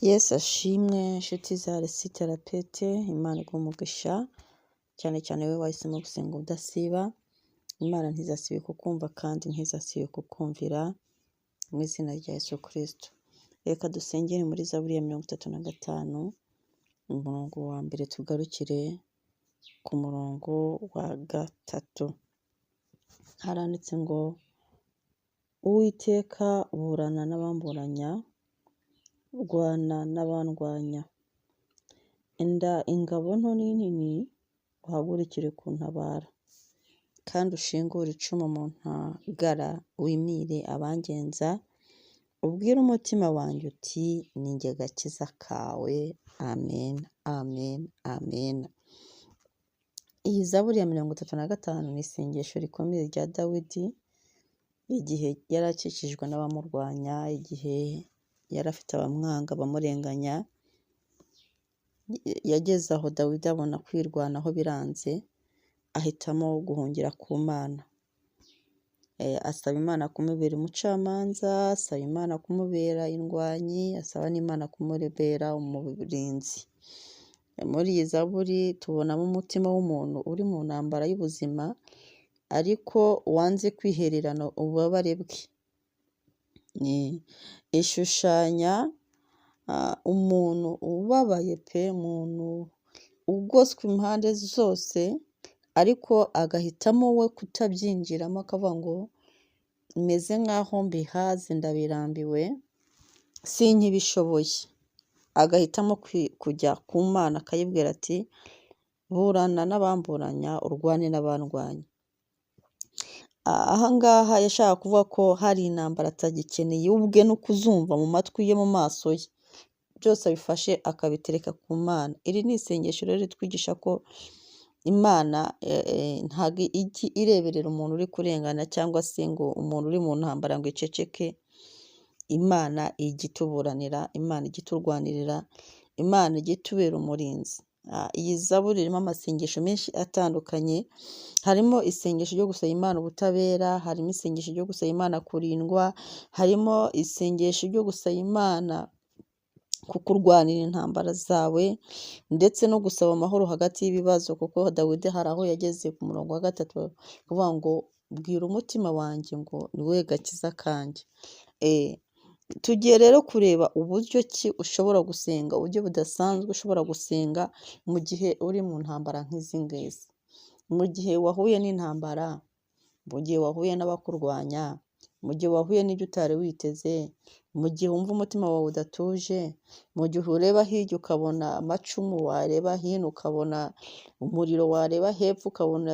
Yesu ashimwe nshuti za Resi Therapeutique, Imana iguhe umugisha cyane cyane wowe wahisemo gusenga udasiba. Imana ntizasibe kukumva kandi ntizasibe kukumvira mu izina rya Yesu Kristo. Reka dusengere muri Zaburi ya 35 umurongo wa mbere tugarukire ku murongo wa 3. Haranditse ngo Uwiteka burana n'abamburanya, rwana n'abandwanya. Enda ingabo nto n'inini uhagurukire kuntabara, kandi ushingure icumu mu ntagara, wimire abangenza. Ubwire umutima wanjye uti ni jye gakiza kawe. Amen, amen, amen. Iyi Zaburi ya 35 ni isengesho rikomeye rya Dawidi, igihe yari akikijwe n'abamurwanya, igihe yari afite abamwanga bamurenganya. Yageze aho Dawidi abona kwirwanaho biranze, ahitamo guhungira ku Mana. Asaba Imana kumubera umucamanza, asaba Imana kumubera indwanyi, asaba n'Imana kumubera umurinzi. Muri iyi Zaburi tubonamo umutima w'umuntu uri mu ntambara y'ubuzima, ariko wanze kwihererana ububabare bwe. Ishushanya umuntu ubabaye pe, umuntu ugoswe impande zose, ariko agahitamo we kutabyinjiramo, akavuga ngo meze nk'aho mbihaze, ndabirambiwe, sinkibishoboye. Agahitamo kujya ku Mana akayibwira ati burana n'abamburanya, urwane n'abandwanya. Ahangaha yashaka kuvuga ko hari intambara atagikeneye ubwe no kuzumva mu matwi ye, mu maso ye, byose abifashe akabitereka ku Mana. Iri ni isengesho rero ritwigisha ko Imana ntabwo ijya ireberera umuntu uri kurengana, cyangwa se ngo umuntu uri mu ntambara ngo iceceke. Imana ijya ituburanira, Imana ijya iturwanirira, Imana ijya itubera umurinzi. Iyi Zaburi irimo amasengesho menshi atandukanye. Harimo isengesho ryo gusaba Imana ubutabera, harimo isengesho ryo gusaba Imana kurindwa, harimo isengesho ryo gusaba Imana kukurwanira intambara zawe, ndetse no gusaba amahoro hagati y'ibibazo, kuko Dawidi hari aho yageze ku murongo wa 3 kuvuga ngo bwira umutima wanjye ngo ni wowe gakiza kanjye. Tugiye rero kureba uburyo ki ushobora gusenga, uburyo budasanzwe ushobora gusenga mu gihe uri mu ntambara nk'izi ngizi. Mu gihe wahuye n'intambara, mu gihe wahuye n'abakurwanya, mu gihe wahuye n'ibyo utari witeze, mu gihe wumva umutima wawe udatuje, mu gihe ureba hirya ukabona amacumu, wareba hino ukabona umuriro, wareba hepfo ukabona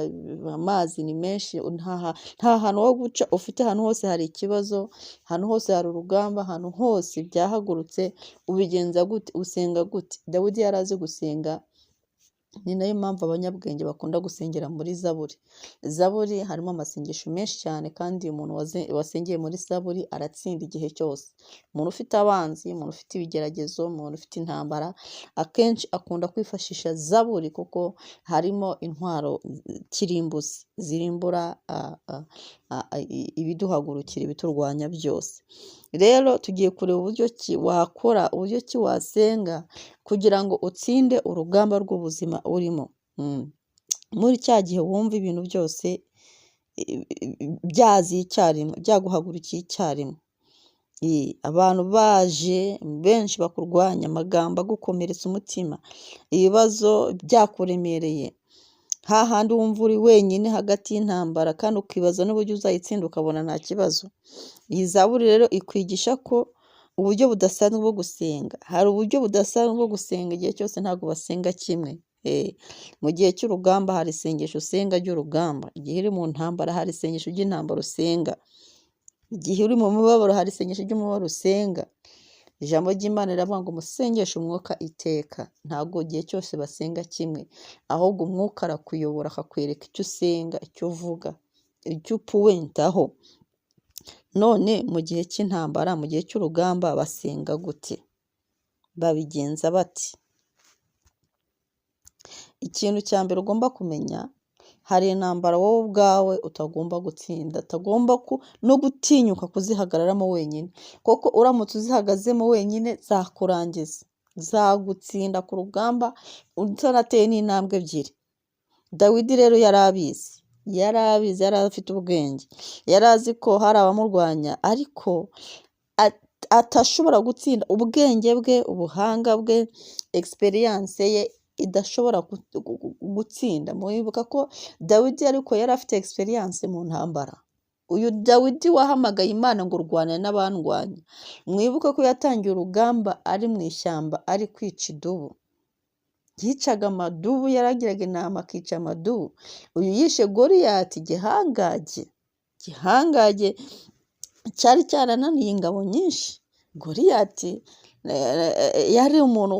amazi ni menshi, nta hantu ho guca ufite, ahantu hose hari ikibazo, ahantu hose hari urugamba, ahantu hose byahagurutse, ubigenza gute? Usenga gute? Dawidi yari azi gusenga, ni nayo mpamvu abanyabwenge bakunda gusengera muri Zaburi. Zaburi harimo amasengesho menshi cyane, kandi umuntu wasengeye muri Zaburi aratsinda igihe cyose. Umuntu ufite abanzi, umuntu ufite ibigeragezo, umuntu ufite intambara, akenshi akunda kwifashisha Zaburi, kuko harimo intwaro kirimbuzi zirimbura ibiduhagurukira, ibiturwanya byose. Rero tugiye kureba uburyo ki wakora, uburyo ki wasenga kugira ngo utsinde urugamba rw'ubuzima urimo. Muri cya gihe wumva ibintu byose byaziye icyarimwe, byaguhagurukiye icyarimwe, abantu baje benshi bakurwanya, amagambo agukomeretsa umutima, ibibazo byakuremereye, hahandi wumva uri wenyine hagati y'intambara, kandi ukibaza n'uburyo uzayitsinda ukabona nta kibazo. Iyi Zaburi rero ikwigisha ko uburyo budasanzwe bwo gusenga, hari uburyo budasanzwe bwo gusenga, igihe cyose ntabwo basenga kimwe. Mu gihe cy'urugamba hari isengesho usenga ry'urugamba, igihe uri mu ntambara hari isengesho ry'intambara usenga, igihe uri mu mubabaro hari isengesho ry'umubabaro usenga. Ijambo ry'Imana riravuga ngo musengeshe umwuka iteka. Ntabwo igihe cyose basenga kimwe, ahubwo umwuka arakuyobora akakwereka icyo usenga, icyo uvuga, icyo upuwentaho. None mu gihe cy'intambara, mu gihe cy'urugamba basenga gute? Babigenza bati? Ikintu cya mbere ugomba kumenya, hari intambara wowe ubwawe utagomba gutsinda, utagomba no gutinyuka kuzihagararamo wenyine, kuko uramutse uzihagazemo wenyine zakurangiza, zagutsinda ku rugamba utanateye n'intambwe ebyiri. Dawidi rero yari abizi, yari afite ubwenge, yari azi ko hari abamurwanya ariko atashobora gutsinda. Ubwenge bwe, ubuhanga bwe, experience ye idashobora gutsinda. Mwibuka ko Dawidi ariko yari afite experience mu ntambara. Uyu Dawidi wahamagaye Imana ngo urwane n'abandwanya, mwibuka ko yatangiye urugamba ari mu ishyamba ari kwica idubu, yicaga amadubu, yaragiraga intama akica amadubu. Uyu yishe Goliyati, gihangage cyari cyarananiye ingabo nyinshi. Goliyati yari umuntu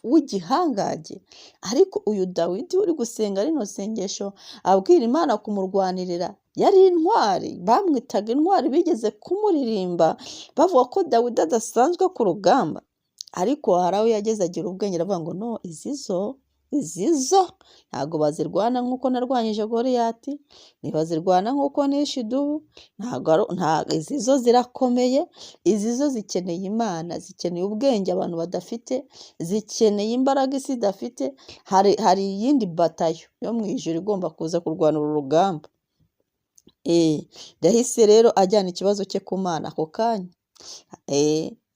w'igihangage, ariko uyu Dawidi uri gusenga rino sengesho abwira Imana kumurwanirira, yari intwari. Bamwitaga intwari, bigeze kumuririmba bavuga ko Dawidi adasanzwe ku rugamba. Ariko hari aho yageze agira ubwenge aravuga ngo no, izizo ntabwo bazirwana nk'uko narwanyije Goliyati, ntibazirwana nk'uko nishe idubu, izizo zirakomeye. Izizo zikeneye Imana, zikeneye ubwenge abantu badafite, zikeneye imbaraga isi idafite. Hari iyindi batayo yo mu ijuru igomba kuza kurwana uru rugamba. Yahise rero ajyana ikibazo cye ku Mana ako kanya.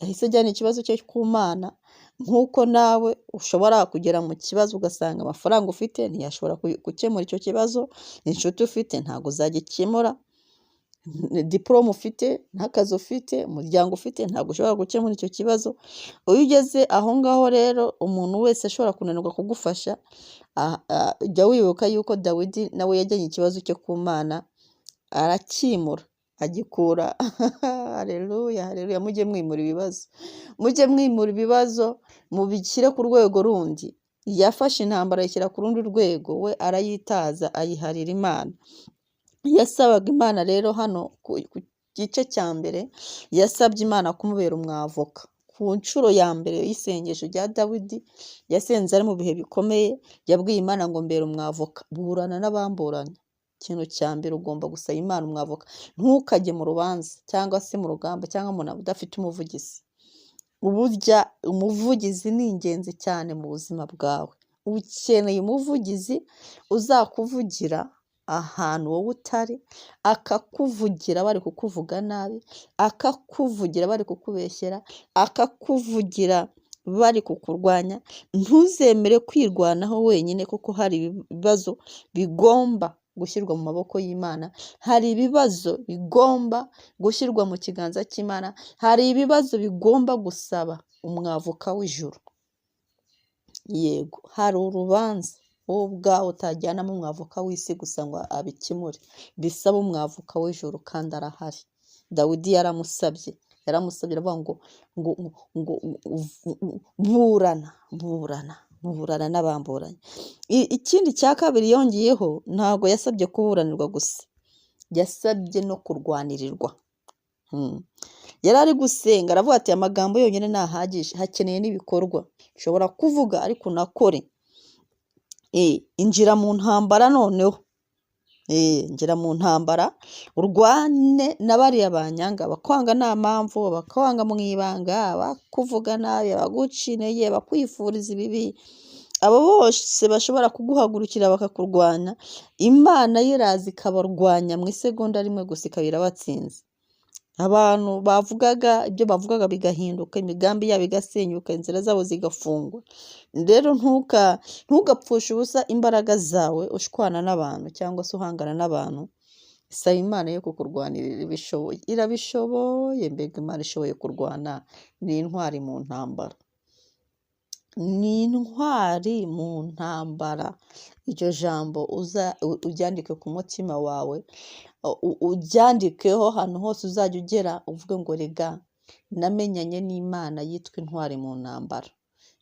Yahise ajyana ikibazo cye ku Mana, nk'uko nawe ushobora kugera mu kibazo ugasanga amafaranga ufite ntiyashobora gukemura icyo kibazo, inshuti ufite ntabwo zagikemura, diplome ufite n'akazi ufite, umuryango ufite ntabwo ushobora gukemura icyo kibazo. Iyo ugeze aho ngaho rero umuntu wese ashobora kunanirwa kugufasha. Jya wibuka yuko Dawidi nawe yajyanye ikibazo cye ku Mana arakimura, agikura. Haleluya, haleluya. Mujye mwimura ibibazo mubishyire ku rwego rundi. Yafashe intambara ayishyira ku rundi rwego, we arayitaza ayiharira Imana. Yasabaga Imana rero hano ku gice cya mbere, yasabye Imana kumubera umwavoka. Ku nshuro ya mbere y'isengesho rya Dawidi yasenze ari mu bihe bikomeye, yabwiye Imana ngo mbere umwavoka, burana n'abamburanya. Ikintu cya mbere ugomba gusaba Imana umwavoka. Ntukajye mu rubanza cyangwa se mu rugamba cyangwa umuntu udafite umuvugizi. Uburya umuvugizi ni ingenzi cyane mu buzima bwawe. Ukeneye umuvugizi uzakuvugira ahantu wowe utari, akakuvugira bari kukuvuga nabi, akakuvugira bari kukubeshyera, akakuvugira bari kukurwanya. Ntuzemere kwirwanaho wenyine, kuko hari ibibazo bigomba gushyirwa mu maboko y'Imana, hari ibibazo bigomba gushyirwa mu kiganza cy'Imana, hari ibibazo bigomba gusaba umwavoka w'ijuru. Yego, hari urubanza wowe ubwawe utajyanamo umwavoka w'isi gusa ngo abikemure, bisaba umwavoka w'ijuru, kandi arahari. Dawidi yaramusabye aravuga ngo burana n'abamburanye. Ikindi cya kabiri yongeyeho, ntabwo yasabye kuburanirwa gusa, yasabye no kurwanirirwa. Yari ari gusenga aravuga ati amagambo yonyine ntahagije, hakeneye n'ibikorwa. Ushobora kuvuga ariko unakore. Injira mu ntambara noneho. Injira mu ntambara, urwane na bariya banyanga, bakwanga nta mpamvu, bakwanga mu ibanga, bakuvuga nabi, baguca intege, bakwifuriza ibibi. Abo bose bashobora kuguhagurukira bakakurwanya, Imana yiraza ikabarwanya mu isegonda rimwe gusa, ikaba irabatsinze. Abantu bavugaga ibyo bavugaga bigahinduka, imigambi yabo igasenyuka, inzira zabo zigafungwa. Rero ntugapfushe ubusa imbaraga zawe ushwana n'abantu cyangwa se uhangana n'abantu. Saba Imana yo kukurwanirira, ibishoboye, irabishoboye. Mbega Imana ishoboye kurwana, ni intwari mu ntambara. Ni intwari mu ntambara. Iryo jambo uryandike ku mutima wawe, uryandikeho ahantu hose uzajya ugera, uvuge ngo rega namenyanye n'Imana yitwa intwari mu ntambara.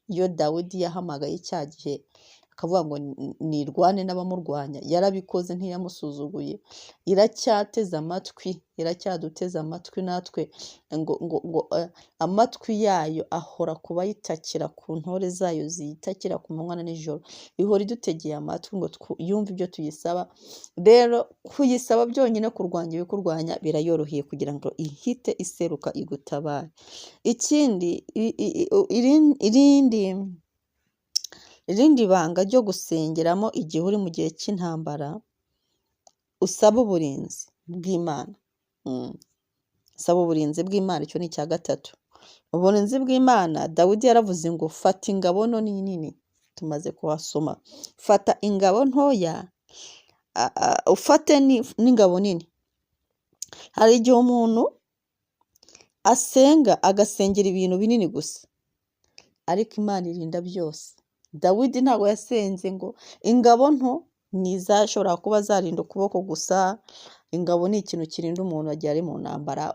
Iyo Dawidi yahamagaye cya gihe akavuga ngo nirwane n'abamurwanya. Yarabikoze, ntiyamusuzuguye. Iracyaduteze amatwi natwe, ngo amatwi yayo ahora ku bayitakira, ku ntore zayo ziyitakira ku manywa na nijoro. Ihora idutegeye amatwi ngo yumve ibyo tuyisaba. Rero kuyisaba byonyine kurwanya ibikurwanya birayoroheye kugira ngo ihite iseruka igutabare. Ikindi, irindi banga ryo gusengeramo igihe uri mu gihe cy'intambara, usaba uburinzi bw'Imana. Saba uburinzi bw'Imana, icyo ni icya gatatu. Uburinzi bw'Imana, Dawidi yaravuze ngo fata ingabo nto nini, tumaze kuhasoma. Fata ingabo ntoya, ufate n'ingabo nini. Hari igihe umuntu asenga agasengera ibintu binini gusa, ariko Imana irinda byose. Dawidi ntabwo yasenze ngo ingabo nto ntizashobora kuba zarinda ukuboko gusa. Ingabo ni ikintu kirinda umuntu agiye ari mu ntambara,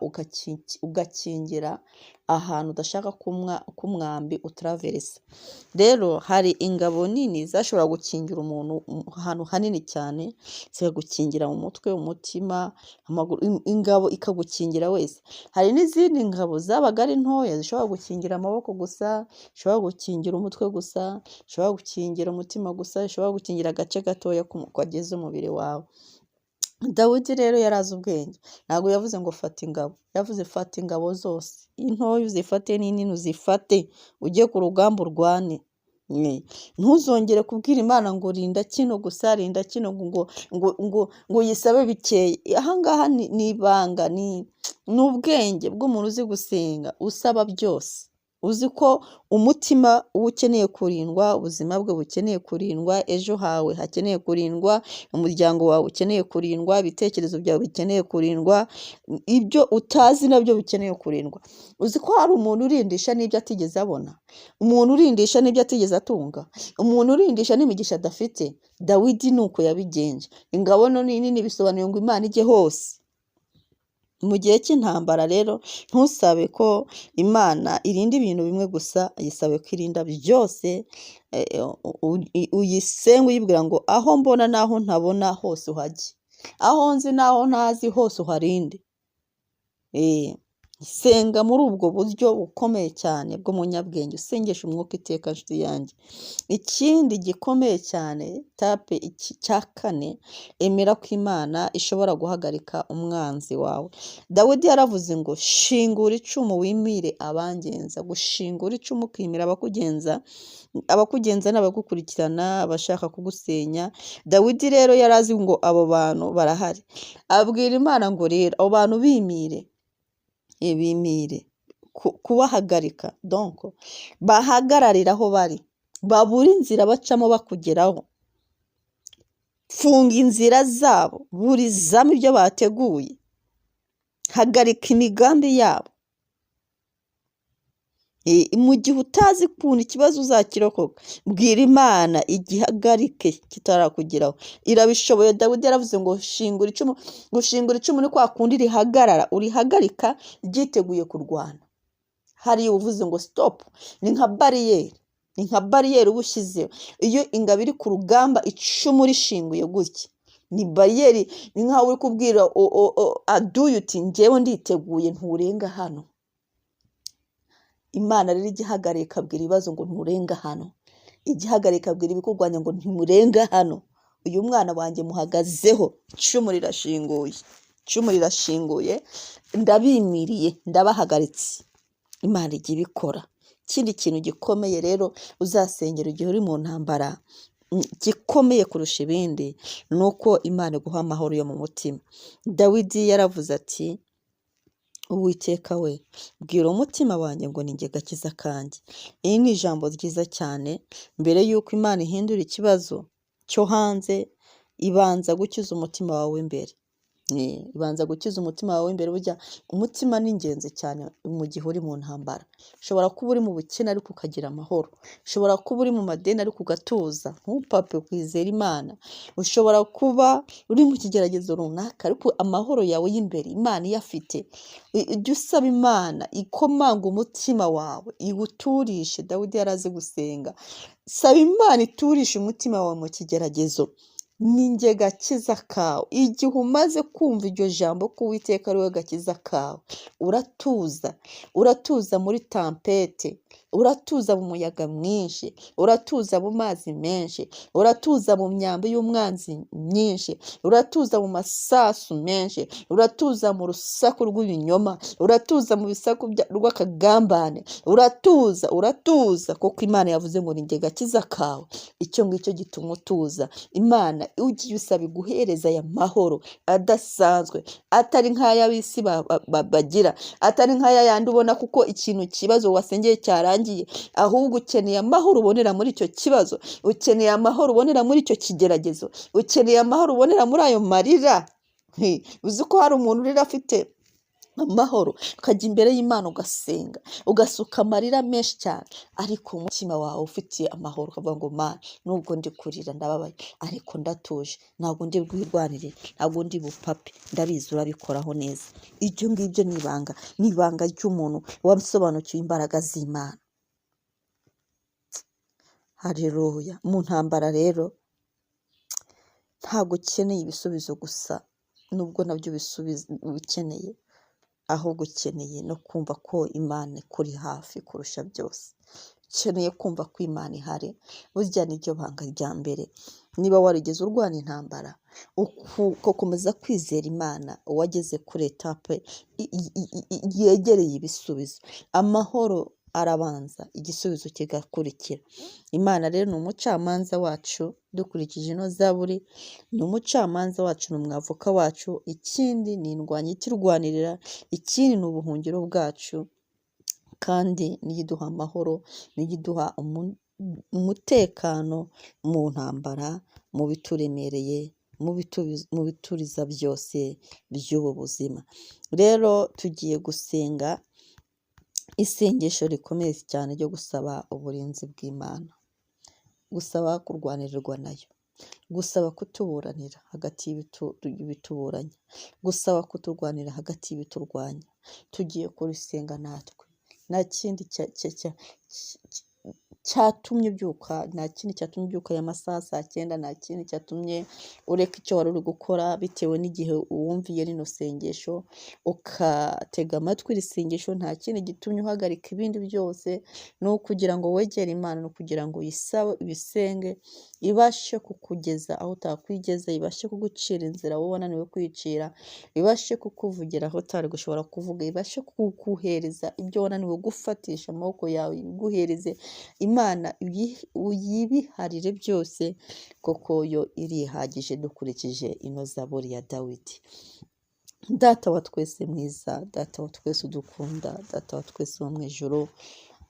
ugakingira ahantu udashaka k'umwambi utaraveresa. Rero hari ingabo nini zashobora gukingira umuntu ahantu hanini cyane, zikagukingira mu mutwe, umutima, amaguru. Ingabo ikagukingira wese. Hari n'izindi ngabo zabaga ari ntoya, zishobora gukingira amaboko gusa, zishobora gukingira umutwe gusa, zishobora gukingira umutima gusa, zishobora gukingira agace gatoya kagize umubiri wawe. Dawidi rero yari azi ubwenge, ntabwo yavuze ngo fata ingabo, yavuze fata ingabo zose. Intoya uzifate n'inini uzifate, ujye ku rugamba urwane. Ntuzongere kubwira Imana ngo rinda kino gusa, rinda kino, ngo uyisabe bikeya. Ahangaha ni ibanga, ni ubwenge bw'umuntu uzi gusenga, usaba byose. Uzi ko umutima uba ukeneye kurindwa, ubuzima bwe bukeneye kurindwa, ejo hawe hakeneye kurindwa, umuryango wawe ukeneye kurindwa, ibitekerezo byawe bikeneye kurindwa, ibyo utazi nabyo bikeneye kurindwa. Uzi ko hari umuntu urindisha n'ibyo atigeze abona, umuntu urindisha n'ibyo atigeze atunga, umuntu urindisha n'imigisha adafite. Dawidi ni uko yabigenje. Ingabo nini bisobanuye ngo Imana ijye hose. Mu gihe cy'intambara rero ntusabe ko Imana irinda ibintu bimwe gusa, yisabe ko irinda byose. Uyisenge uyibwira ngo aho mbona n'aho ntabona hose uhajye, aho nzi n'aho ntazi hose uharinde. Senga muri ubwo buryo bukomeye cyane bw'umunyabwenge, usengesha umwuka iteka nshuti yanjye. Ikindi gikomeye cyane, tape cya kane, emera ko Imana ishobora guhagarika umwanzi wawe. Dawidi yaravuze ngo shingura icumu wimire abangenza. Gushingura icumu ukimira abakugenza n'abagukurikirana, abashaka kugusenya. Dawidi rero yari azi ngo abo bantu barahari. Abwira Imana ngo rero abo bantu bimire kubahagarika, donc bahagararira aho bari, babura inzira bacamo bakugeraho. Funga inzira zabo, burizamo ibyo bateguye, hagarika imigambi yabo. Mu gihe utazi ukuntu ikibazo uzakirokoka, bwira Imana igihagarike kitarakugeraho. Irabishoboye. Dawidi yaravuze ngo shingura icumu. Gushingura icumu ni kwa kundi rihagarara, urihagarika ryiteguye kurwana. Hariya uvuze ngo stop, ni nka bariyeri uba ushyizeho. Iyo ingabo iri ku rugamba, icumu rishinguye gutya, ni bariyeri. Ni nkaho uri kubwira aduye uti njyewe nditeguye, nturenga hano. Imana rero igihagarika ikabwira ibibazo ngo nturenga hano, igihagarika ikabwira ibikurwanya ngo ntimurenga hano. Uyu mwana wanjye muhagazeho, icumu rirashinguye, ndabimiriye, ndabahagaritse. Imana ijya ibikora. Ikindi kintu gikomeye rero uzasengera igihe uri mu ntambara, gikomeye kurusha ibindi, ni uko Imana iguha amahoro yo mu mutima. Dawidi yaravuze ati, Uwiteka we, bwira umutima wanjye ngo ni njye gakiza kanjye. Iri ni ijambo ryiza cyane. Mbere y'uko Imana ihindura ikibazo cyo hanze, ibanza gukiza umutima wawe imbere. Ibanza gukiza umutima wawe imbere. Burya umutima ni ingenzi cyane mu gihe uri mu ntambara. Ushobora kuba uri mu bukene ariko ukagira amahoro. Ushobora kuba uri mu madeni ariko ugatuza, ntupapfe kwizera Imana. Ushobora kuba uri mu kigeragezo runaka ariko amahoro yawe y'imbere Imana iyafite. Ujye usaba Imana ikomanga umutima wawe, iwuturishe. Dawidi yari azi gusenga. Saba Imana iturishe umutima wawe mu kigeragezo. Ni njye gakiza kawe. Igihe umaze kumva iryo jambo ko Uwiteka ari we gakiza kawe, uratuza muri tampete, uratuza mu muyaga mwinshi, uratuza mu mazi menshi, uratuza mu myambi y'umwanzi myinshi, uratuza mu masasu menshi, uratuza mu rusaku rw'ibinyoma, uratuza mu bisaku rw'akagambane, uratuza kuko Imana yavuze ngo ni njye gakiza kawe. Icyo ngicyo gituma utuza. Imana ugiye usaba iguhereza aya mahoro adasanzwe, atari nk'ay'ab'isi bagira, atari nk'aya yandi ubona kuko ikintu kibazo wasengeye cyarangiye, ahubwo ukeneye amahoro ubonera muri icyo kibazo, ukeneye amahoro ubonera muri icyo kigeragezo, ukeneye amahoro ubonera muri ayo marira. Uzi ko hari umuntu urira afite amahoro, ukajya imbere y'Imana ugasenga, ugasuka amarira menshi cyane, ariko umutima wawe ufitiye amahoro, ukavuga ngo Mana, nubwo ndi kurira ndababaye ariko ndatuje, ntabwo ndi bwirwanire, ntabwo ndi bupape, ndabizi urabikoraho neza. Ibyo ngibyo ni ibanga ry'umuntu wasobanukiwe imbaraga z'Imana. Haleluya. Mu ntambara rero ntabwo ukeneye ibisubizo gusa, nubwo nabyo ubikeneye, ahubwo ukeneye no kumva ko Imana ikuri hafi kurusha byose. Ukeneye kumva ko Imana ihari. Burya niryo banga rya mbere. Niba warigeze urwana intambara, ukomeza kwizera Imana, wageze kuri etape yegereye ibisubizo, amahoro arabanza, igisubizo kigakurikira. Imana rero ni umucamanza wacu, dukurikije ino Zaburi, ni umucamanza wacu, ni umwavoka wacu. Ikindi ni indwanyi iturwanirira, ikindi ni ubuhungiro bwacu, kandi niyo iduha amahoro, niyo iduha umutekano mu ntambara, mu bituremereye, mu bituriza byose by'ubu buzima. Rero tugiye gusenga isengesho rikomeye cyane ryo gusaba uburinzi bw'Imana, gusaba kurwanirirwa nayo, gusaba kutuburanira hagati y'ibituburanya, gusaba kuturwanira hagati y'ibiturwanya. Tugiye kurisenga natwe. Nta kindi cyatumye ubyuka, nta kindi cyatumye ubyuka aya masaha 9, nta kindi cyatumye ureka icyo wari uri gukora bitewe n'igihe uwumviye rino sengesho ukatega amatwi iri sengesho. Nta kindi gitumye uhagarika ibindi byose, ni ukugira ngo wegere Imana, ni ukugira ngo ibisenge ibashe kukugeza aho utakwigeza, ibashe kugucira inzira wowe wananiwe kwicira, ibashe kukuvugira aho utari gushobora kuvuga, ibashe kuguhereza ibyo wananiwe gufatisha amaboko yawe, iguhereze. Imana uyibiharire byose, kuko yo irihagije dukurikije ino Zaburi ya Dawidi. Data wa twese mwiza, Data wa twese udukunda, Data wa twese wo mu ijuru,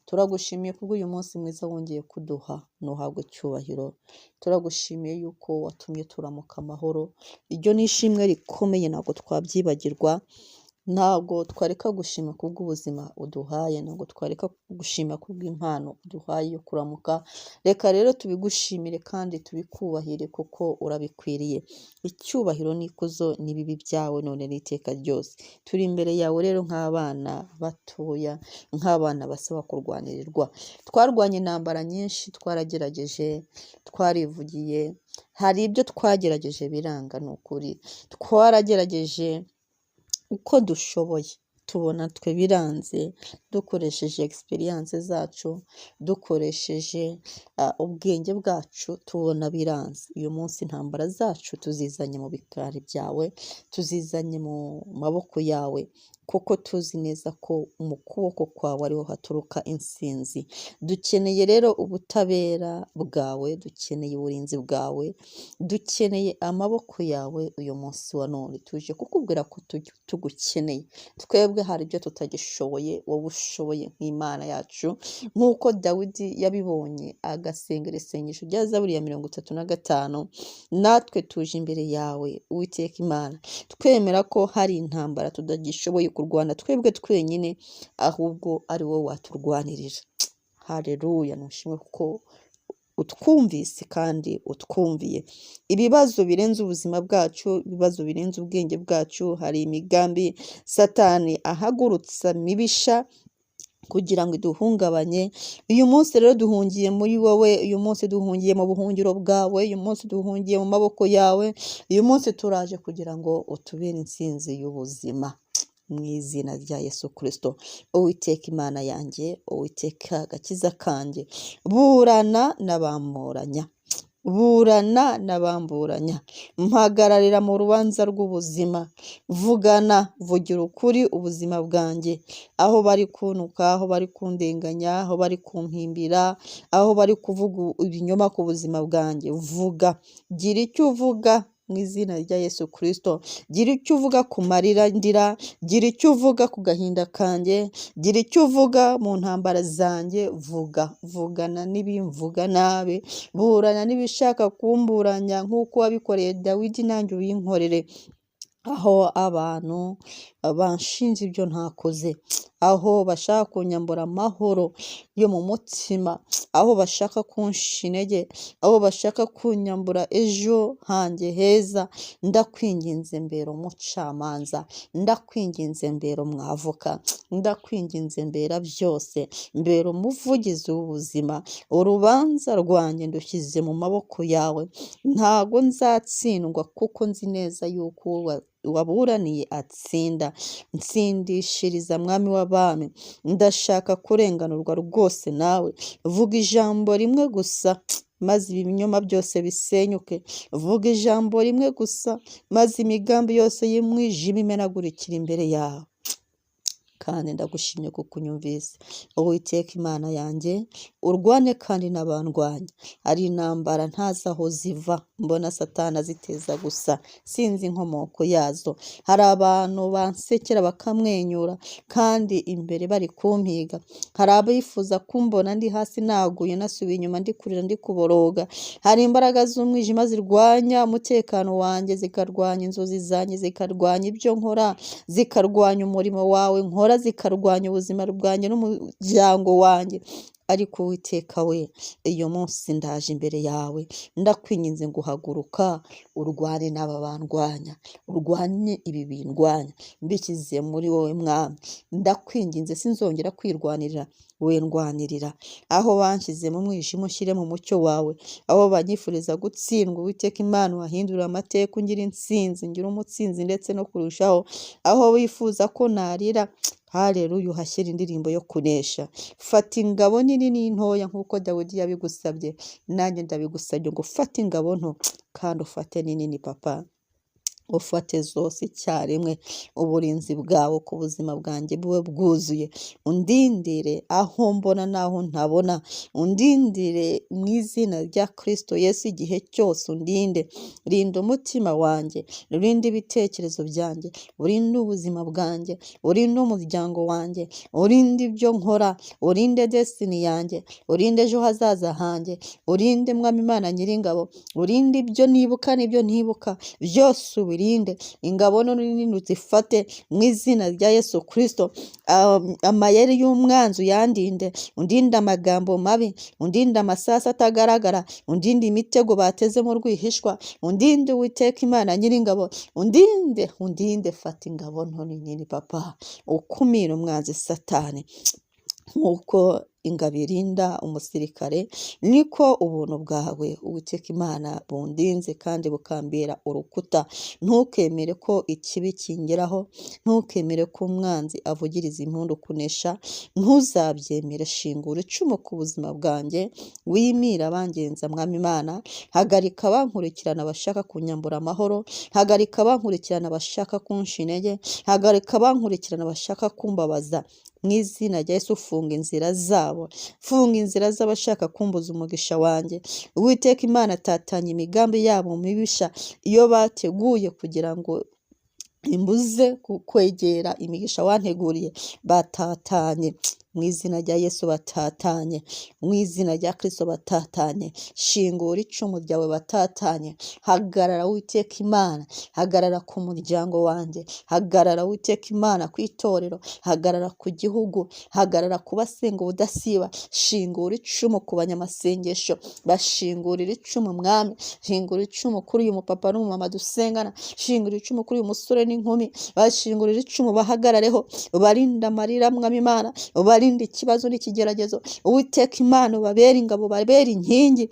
turagushimiye kubw'uyu munsi mwiza wongeye kuduha, ntuhabwe icyubahiro. Turagushimiye yuko watumye turamuka amahoro. Iryo ni ishimwe rikomeye, ntabwo twabyibagirwa. Ntabwo twareka gushima kubw'ubuzima uduhaye, ntabwo twareka gushima kubw'impano uduhaye yo kuramuka. Reka rero tubigushimire kandi tubikubahire, kuko urabikwiriye. Icyubahiro n'ikuzo n'ibibi byawe none n'iteka ryose. Turi imbere yawe rero nk'abana batoya, nk'abana basaba kurwanirirwa. Twarwanye intambara nyinshi, twaragerageje, twarivugiye, hari ibyo twagerageje biranga, ni ukuri. Twaragerageje uko dushoboye, tubona twe biranze, dukoresheje experience zacu, dukoresheje ubwenge bwacu, tubona biranze. Uyu munsi intambara zacu tuzizanye mu bikari byawe, tuzizanye mu maboko yawe, kuko tuzi neza ko mu kuboko kwawe ariho haturuka intsinzi. Dukeneye rero ubutabera bwawe, dukeneye uburinzi bwawe, dukeneye amaboko yawe uyu munsi wa none. Tuje kukubwira ko tugukeneye. Twebwe hari ibyo tutagishoboye, wowe ushoboye nk'Imana yacu, nk'uko Dawidi yabibonye agasengera isengesho rya Zaburi ya 35. Natwe tuje imbere yawe Uwiteka Imana, twemera ko hari intambara tutagishoboye kurwana twebwe twenyine, ahubwo ari wowe waturwanirira. Haleluya, nushimwe kuko utwumvise kandi utwumviye. Ibibazo birenze ubuzima bwacu, ibibazo birenze ubwenge bwacu, hari imigambi Satani ahagurutsa mibisha kugira ngo iduhungabanye. Uyu munsi rero duhungiye muri wowe, uyu munsi duhungiye mu buhungiro bwawe, uyu munsi duhungiye mu maboko yawe, uyu munsi turaje kugira ngo utubere intsinzi y'ubuzima mu izina rya Yesu Kristo. Uwiteka Imana yanjye, Uwiteka agakiza kanjye, burana n'abamburanya, burana n'abamburanya, mpagararira mu rubanza rw'ubuzima, vugira ukuri ubuzima bwanjye, aho bari kuntuka, aho bari kundenganya, aho bari kumpimbira, aho bari kuvuga ibinyoma ku buzima bwanjye, vuga, gira icyo uvuga mu izina rya Yesu Kristo. Gira icyo uvuga ku marira ndira, gira icyo uvuga ku gahinda kanjye, gira icyo uvuga mu ntambara zanjye, vugana n'ibimvuga nabi, burana n'ibishaka kumburanya nk'uko wabikoreye Dawidi, nanjye ubinkorere. Aho abantu banshinja ibyo ntakoze, aho bashaka kunyambura amahoro yo mu mutima, aho bashaka kunsha intege, aho bashaka kunyambura ejo hanjye heza, ndakwinginze mbera umucamanza, ndakwinginze mbera umwavoka, ndakwinginze mbera byose, mbera umuvugizi w'ubuzima. Urubanza rwanjye ndushyize mu maboko yawe, ntago nzatsindwa kuko nzi neza yuko waburaniye atsinda. Ntsindishiriza mwami w'abami, ndashaka kurenganurwa rwose nawe. Vuga ijambo rimwe gusa maze ibinyoma byose bisenyuke, vuga ijambo rimwe gusa maze imigambi yose y'umwijima imenagurikira imbere yawe. Kandi ndagushimye kuko unyumvise. Uwiteka Imana yanjye, urwane kandi n'abandwanya. Ari intambara ntazi aho ziva, mbona Satani aziteza gusa, sinzi inkomoko yazo. Hari abantu bansekera bakamwenyura kandi imbere bari kumpiga. Hari abifuza kumbona ndi hasi naguye, nasubiye inyuma ndi kurira ndi kuboroga. Hari imbaraga z'umwijima zirwanya umutekano wanjye, zikarwanya inzozi zanjye, zikarwanya ibyo nkora, zikarwanya umurimo wawe nkora, zikarwanya ubuzima bwanjye n'umuryango wanjye. Ariko Uwiteka we, iyo munsi ndaje imbere yawe, ndakwinginze ngo haguruka urwane n'aba bandwanya, urwane ibi bindwanya, mbishyize muri wowe mwami. Ndakwinginze sinzongera kwirwanirira, we ndwanirira. Aho banshyize mu mwijima ushyire mu mucyo wawe, aho banyifuriza gutsindwa Uwiteka Imana wahindura amateka, ungira intsinzi, ngira umutsinzi ndetse no kurushaho. Aho wifuza ko narira, haleluya, uhashyira indirimbo yo kunesha. Fata ingabo nini n'intoya nk'uko Dawidi yabigusabye, nanjye ndabigusabye ngo ufate ingabo nto kandi ufate nini papa, ufate zose icyarimwe. Uburinzi bwawe ku buzima bwanjye bube bwuzuye, undindire aho mbona n'aho ntabona, undindire mu izina rya Kristo Yesu igihe cyose. Undinde, rinda umutima wanjye, urinde ibitekerezo byanjye, urinde ubuzima bwanjye, urinde umuryango wanjye, urinde ibyo nkora, urinde destiny yanjye, urinde ejo hazaza hanjye, urinde mwami Imana Nyiringabo, urinde ibyo nibuka n'ibyo ntibuka byose ubirinde. Ingabo nini uzifate mu izina rya Yesu Kristo. Amayeri y'umwanzi yandinde, undinde amagambo mabi, undinde amasasu atagaragara, undinde imitego bateze mu rwihishwa, undinde Uwiteka Imana Nyiringabo, undinde. Fata ingabo nto nini papa, ukumira umwanzi Satani nk'uko ingabo irinda umusirikare, niko ubuntu bwawe Uwiteka Imana bundinze kandi bukambera urukuta. Ntukemere ko ikibi kingeraho, ntukemere ko umwanzi avugiriza impundu kunesha, ntuzabyemere. Shingura icumu ku buzima bwanjye, wimira abangenza Mwami Imana. Hagarika abankurikirana bashaka kunyambura amahoro, hagarika abankurikirana bashaka kunsha intege, hagarika abankurikirana bashaka kumbabaza. Mu izina rya Yesu funga inzira zabo, funga inzira z'abashaka kumbuza umugisha wanjye. Uwiteka Imana tatanya imigambi yabo mibisha iyo bateguye kugira ngo imbuze kwegera imigisha wanteguriye, batatanye mu izina rya Yesu, batatanye mu izina rya Kristo, batatanye. Shingura icumu ryawe, batatanye. Hagarara Uwiteka Imana, hagarara ku muryango wanjye, hagarara Uwiteka Imana ku itorero, hagarara ku gihugu, hagarara ku basenga ubudasiba. Shingura icumu ku banyamasengesho, bashingurira icumu Mwami. Shingura icumu kuri uyu mupapa n'umumama dusengana, shingura icumu kuri uyu musore n'inkumi, bashingurira icumu bahagarareho, ubarinde amarira Mwami Imana, ubarinde ikibazo n'ikigeragezo. Uwiteka Imana ubabere ingabo, ubabere inkingi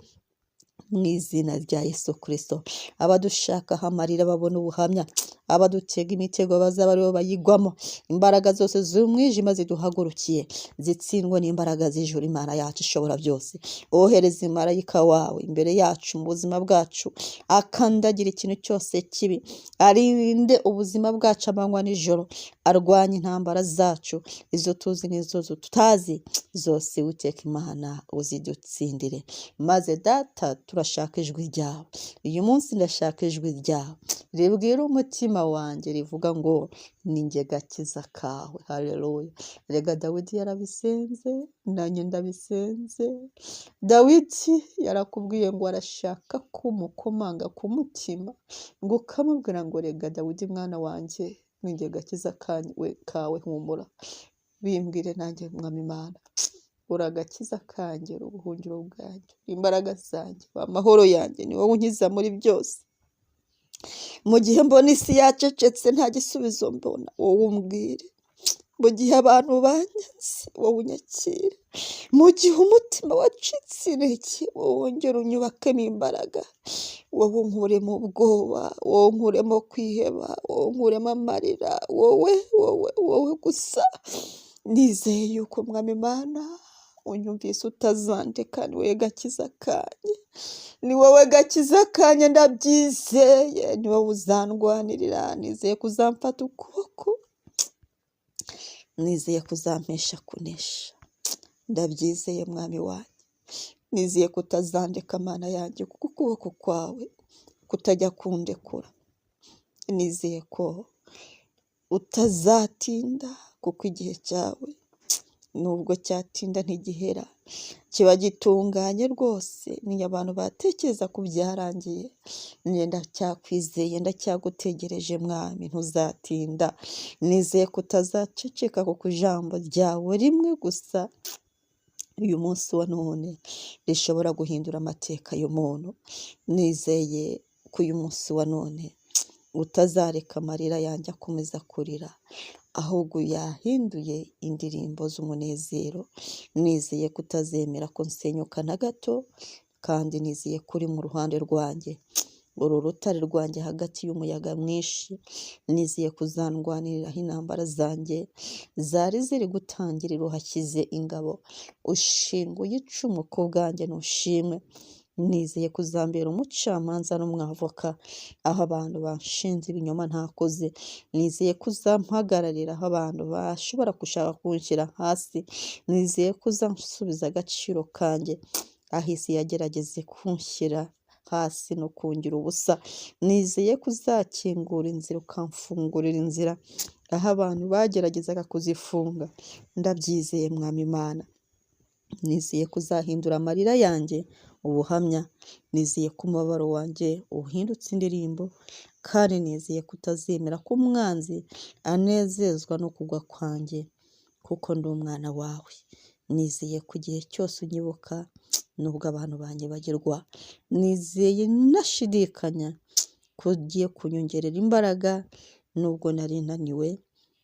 mu izina rya Yesu Kristo. Abadushakaho amarira babona ubuhamya, abadutega imitego bazaba aribo bayigwamo. Imbaraga zose z'umwijima ziduhagurukiye zitsindwe n'imbaraga z'ijuru. Imana yacu ishobora byose, ohereza marayika wawe imbere yacu mu buzima bwacu, akandagira ikintu cyose kibi, arinde ubuzima bwacu amanywa n'ijoro, arwanya intambara zacu, izo tuzi n'izo tutazi zose. Uwiteka Imana uzidutsindire. Maze Data, turashaka ijwi ryawe uyu munsi, ndashaka ijwi ryawe ribwira umutima wanjye, rivuga ngo ni njye gakiza kawe. Haleluya. Rega Dawidi yarabisenze, nanjye ndabisenze. Dawidi yarakubwiye ngo arashaka kumukomanga ku mutima, ngo ukamubwira ngo rega Dawidi mwana wanjye, ni njye gakiza kawe, humura. Bimbwire nanjye Mwami Imana, uragakiza kanjye, ubuhungiro bwanjye, imbaraga zanjye, amahoro yanjye, ni wowe unkiza muri byose. Mu gihe mbona isi yacecetse nta gisubizo mbona, wowe umbwire. Mu gihe abantu banyanze, wowe unyakire. Mu gihe umutima wacitse intege, wowe wongere unyubakemo imbaraga. Wowe unkuremo ubwoba, wowe unkuremo kwiheba, wowe unkuremo amarira. Wowe gusa. Nizeye yuko Mwami Imana unyumvise utazandeka. Ni wowe gakiza kanye, ni wowe gakiza kanye, ndabyizeye. Ni wowe uzandwanirira. Nizeye kuzamfata ukuboko, nizeye kuzampesha kunesha. Ndabyizeye Mwami wanjye, nizeye kutazandeka Mana yanjye, kuko ukuboko kwawe kutajya kundekura. Nizeye ko utazatinda, kuko igihe cyawe nubwo cyatinda ntigihera, kiba gitunganye rwose. Ni abantu batekereza ko byarangiye, ndacyakwizeye, ndacyagutegereje Mwami, ntuzatinda. Nizeye kutazaceceka, kuko ijambo ryawe rimwe gusa uyu munsi wa none rishobora guhindura amateka y'umuntu. Nizeye ko uyu munsi wa none utazareka amarira yanjye akomeza kurira, ahubwo yahinduye indirimbo z'umunezero. Nizeye kutazemera ko nsenyuka na gato, kandi nizeye kuri mu ruhande rwanjye, uru rutare rwanjye hagati y'umuyaga mwinshi. Nizeye kuzandwaniriraho intambara zanjye zari ziri gutangirira uhakize ingabo, ushinguye icumu ku bwanjye, ntushimwe. Nizeye kuzambera umucamanza n'umwavoka aho abantu banshinze ibinyoma ntakoze. Nizeye kuzampagararira aho abantu bashobora gushaka kunshyira hasi. Nizeye kuzansubiza agaciro kanjye aho isi yagerageze kunshyira hasi no kungira ubusa. Nizeye kuzakingura inzira, ukamfungurira inzira aho abantu bageragezaga kuzifunga. Ndabyizeye Mwami Imana. Nizeye kuzahindura amarira yanjye ubuhamya. Nizeye ko umubabaro wanjye uhindutse indirimbo, kandi nizeye kutazemera ko umwanzi anezezwa no kugwa kwanjye, kuko ndi umwana wawe. Nizeye ko igihe cyose unyibuka, nubwo abantu banyibagirwa. Nizeye ntashidikanya ko ugiye kunyongerera imbaraga nubwo nari naniwe.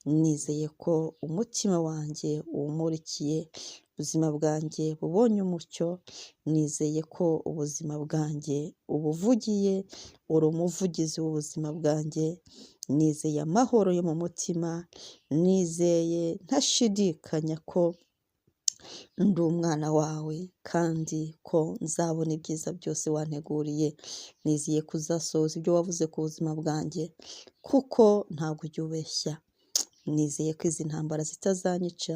Nizeye ko umutima wanjye uwumurikiye, ubuzima bwanjye bubonye umucyo, nizeye ko ubuzima bwanjye ubuvugiye, uri umuvugizi w'ubuzima bwanjye, nizeye amahoro yo mu mutima, nizeye ntashidikanya ko ndi umwana wawe kandi ko nzabona ibyiza byose wanteguriye, nizeye kuzasohoza ibyo wavuze ku buzima bwanjye kuko ntabwo ujya ubeshya, nizeye ko izi ntambara zitazanyica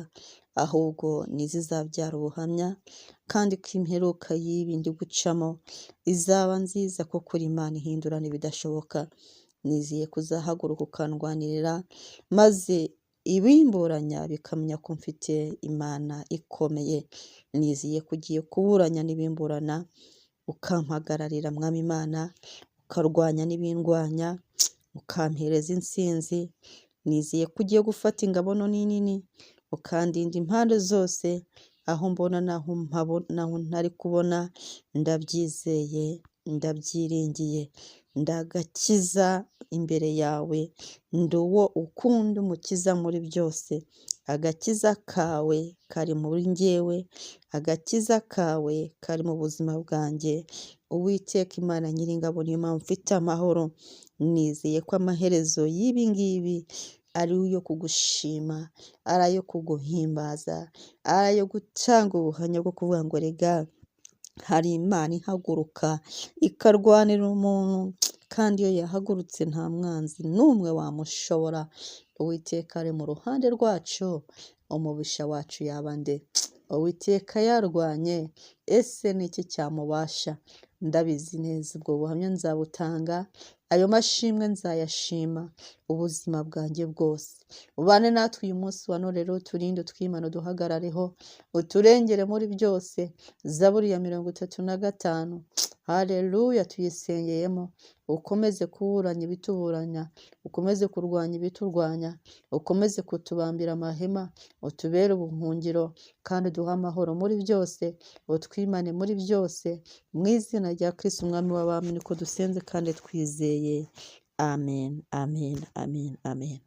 ahubwo nizizabyara ubuhamya kandi ko imperuka y'ibi ndi gucamo izaba nziza ko kuri Imana ihindurana ibidashoboka, nizeye kuzahaguruka ukandwanirira maze ibimburanya bikamenya ko mfite Imana ikomeye, nizeye ko ugiye kuburanya n'ibimburana ukampagararira Mwami Imana, ukarwanya n'ibindwanya, ukampereza intsinzi, nizeye ko ugiye gufata ingabo nini ukandinda impande zose, aho mbona naho ntari kubona, ndabyizeye, ndabyiringiye, ndagakiza imbere yawe, ndi uwo ukunda umukiza muri byose, agakiza kawe kari muri njyewe, agakiza kawe kari mu buzima bwanjye, Uwiteka Imana Nyiringabo niyo mpamvu mfite amahoro, nizeye ko amaherezo y'ibi ngibi ari ayo kugushima, ari ayo kuguhimbaza, ari ayo gutanga ubuhamya bwo kuvuga ngo rega hari Imana ihaguruka ikarwanira umuntu, kandi iyo yahagurutse nta mwanzi n'umwe wamushobora. Uwiteka ari mu ruhande rwacu, umubisha wacu yaba nde? Uwiteka yarwanye, ese ni iki cyamubasha? Ndabizi neza ubwo buhamya nzabutanga, ayo mashimwe nzayashima ubuzima bwanjye bwose. Ubane natwe uyu munsi wa none rero, uturinde utwimane uduhagarareho, uturengere muri byose. Zaburi ya 35, haleluya, tuyisengeyemo. Ukomeze kuburanya ibituburanya, ukomeze kurwanya ibiturwanya, ukomeze kutubambira amahema, utubere ubuhungiro kandi uduhe amahoro muri byose, utwimane muri byose, mu izina rya Kristo umwami w'abami niko dusenze kandi twizeye. Amen, amen, amen, amen.